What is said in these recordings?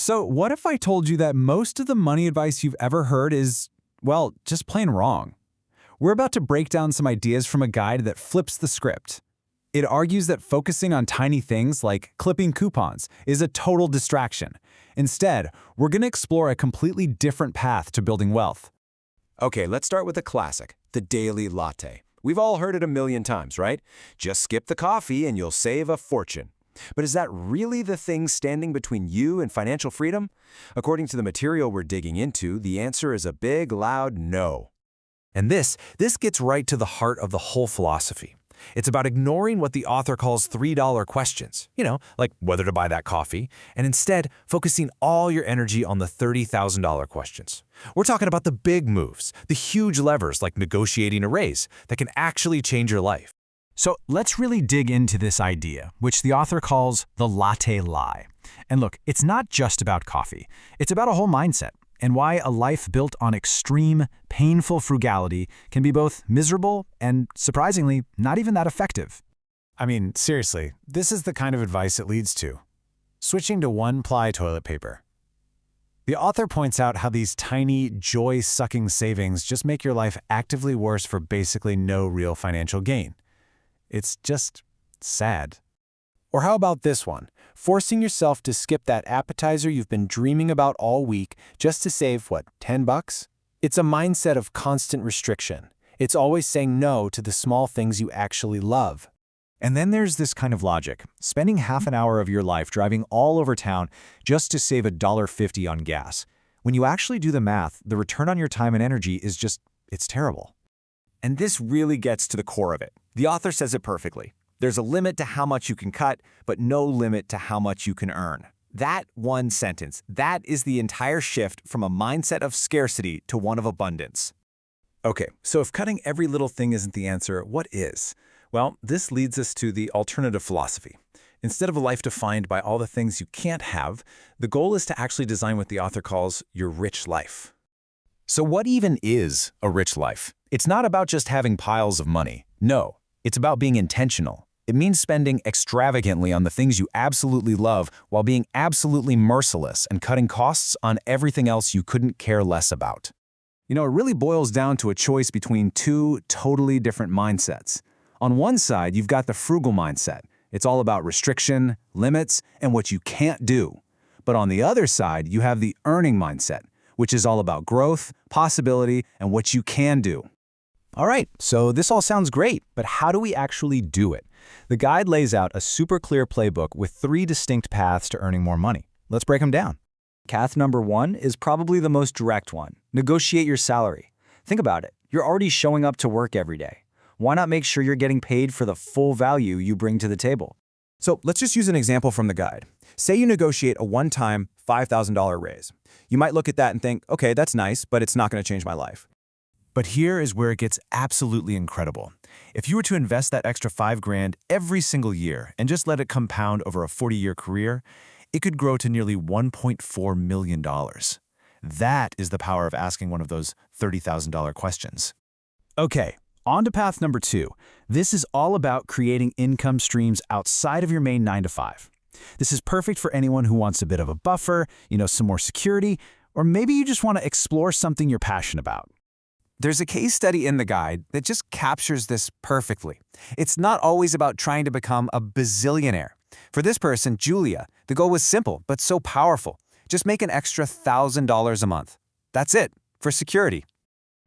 So, what if I told you that most of the money advice you've ever heard is, well, just plain wrong? We're about to break down some ideas from a guide that flips the script. It argues that focusing on tiny things like clipping coupons is a total distraction. Instead, we're going to explore a completely different path to building wealth. Okay, let's start with a classic, the daily latte. We've all heard it a million times, right? Just skip the coffee and you'll save a fortune. But is that really the thing standing between you and financial freedom? According to the material we're digging into, the answer is a big, loud no. And this gets right to the heart of the whole philosophy. It's about ignoring what the author calls $3 questions, like whether to buy that coffee, and instead focusing all your energy on the $30,000 questions. We're talking about the big moves, the huge levers like negotiating a raise that can actually change your life. So let's really dig into this idea, which the author calls the latte lie. And look, it's not just about coffee. It's about a whole mindset and why a life built on extreme, painful frugality can be both miserable and, surprisingly, not even that effective. I mean, seriously, this is the kind of advice it leads to. Switching to one-ply toilet paper. The author points out how these tiny, joy-sucking savings just make your life actively worse for basically no real financial gain. It's just sad. Or how about this one? Forcing yourself to skip that appetizer you've been dreaming about all week just to save, what, $10? It's a mindset of constant restriction. It's always saying no to the small things you actually love. And then there's this kind of logic, spending half an hour of your life driving all over town just to save $1.50 on gas. When you actually do the math, the return on your time and energy is just, it's terrible. And this really gets to the core of it. The author says it perfectly. There's a limit to how much you can cut, but no limit to how much you can earn. That one sentence, that is the entire shift from a mindset of scarcity to one of abundance. Okay, so if cutting every little thing isn't the answer, what is? Well, this leads us to the alternative philosophy. Instead of a life defined by all the things you can't have, the goal is to actually design what the author calls your rich life. So what even is a rich life? It's not about just having piles of money. No, it's about being intentional. It means spending extravagantly on the things you absolutely love while being absolutely merciless and cutting costs on everything else you couldn't care less about. You know, it really boils down to a choice between two totally different mindsets. On one side, you've got the frugal mindset. It's all about restriction, limits, and what you can't do. But on the other side, you have the earning mindset, which is all about growth, possibility, and what you can do. All right, so this all sounds great, but how do we actually do it? The guide lays out a super clear playbook with 3 distinct paths to earning more money. Let's break them down. Path number 1 is probably the most direct one. Negotiate your salary. Think about it. You're already showing up to work every day. Why not make sure you're getting paid for the full value you bring to the table? So let's just use an example from the guide. Say you negotiate a one-time $5,000 raise. You might look at that and think, okay, that's nice, but it's not going to change my life. But here is where it gets absolutely incredible. If you were to invest that extra $5,000 every single year and just let it compound over a 40-year career, it could grow to nearly $1.4 million. That is the power of asking one of those $30,000 questions. Okay, on to path number 2. This is all about creating income streams outside of your main 9-to-5. This is perfect for anyone who wants a bit of a buffer, some more security, or maybe you just want to explore something you're passionate about. There's a case study in the guide that just captures this perfectly. It's not always about trying to become a bazillionaire. For this person, Julia, the goal was simple but so powerful. Just make an extra $1,000 a month. That's it, for security.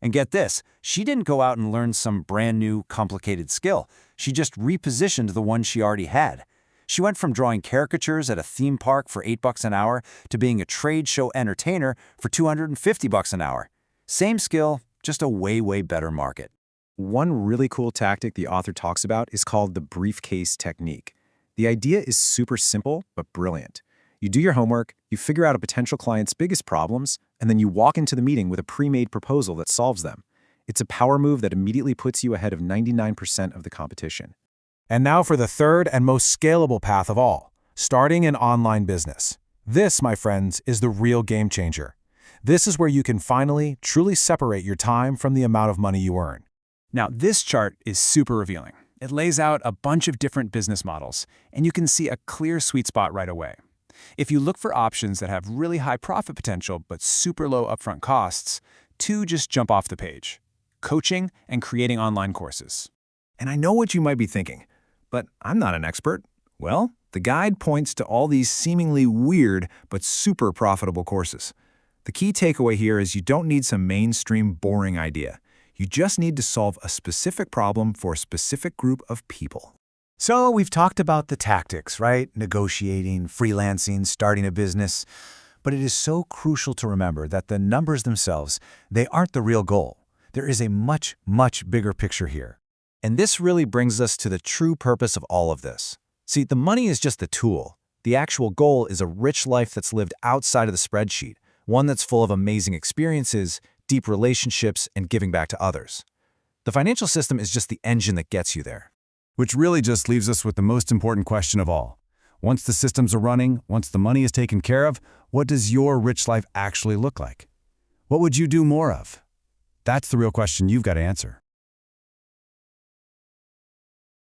And get this, she didn't go out and learn some brand new, complicated skill. She just repositioned the one she already had. She went from drawing caricatures at a theme park for $8 an hour to being a trade show entertainer for $250 an hour. Same skill, just a way, way better market. One really cool tactic the author talks about is called the briefcase technique. The idea is super simple, but brilliant. You do your homework, you figure out a potential client's biggest problems, and then you walk into the meeting with a pre-made proposal that solves them. It's a power move that immediately puts you ahead of 99% of the competition. And now for the third and most scalable path of all, starting an online business. This, my friends, is the real game changer. This is where you can finally, truly separate your time from the amount of money you earn. Now, this chart is super revealing. It lays out a bunch of different business models, and you can see a clear sweet spot right away. If you look for options that have really high profit potential but super low upfront costs, 2 just jump off the page: coaching and creating online courses. And I know what you might be thinking, but I'm not an expert. Well, the guide points to all these seemingly weird but super profitable courses. The key takeaway here is you don't need some mainstream boring idea. You just need to solve a specific problem for a specific group of people. So we've talked about the tactics, right? Negotiating, freelancing, starting a business. But it is so crucial to remember that the numbers themselves, they aren't the real goal. There is a much, much bigger picture here. And this really brings us to the true purpose of all of this. See, the money is just the tool. The actual goal is a rich life that's lived outside of the spreadsheet, one that's full of amazing experiences, deep relationships, and giving back to others. The financial system is just the engine that gets you there. Which really just leaves us with the most important question of all. Once the systems are running, once the money is taken care of, what does your rich life actually look like? What would you do more of? That's the real question you've got to answer.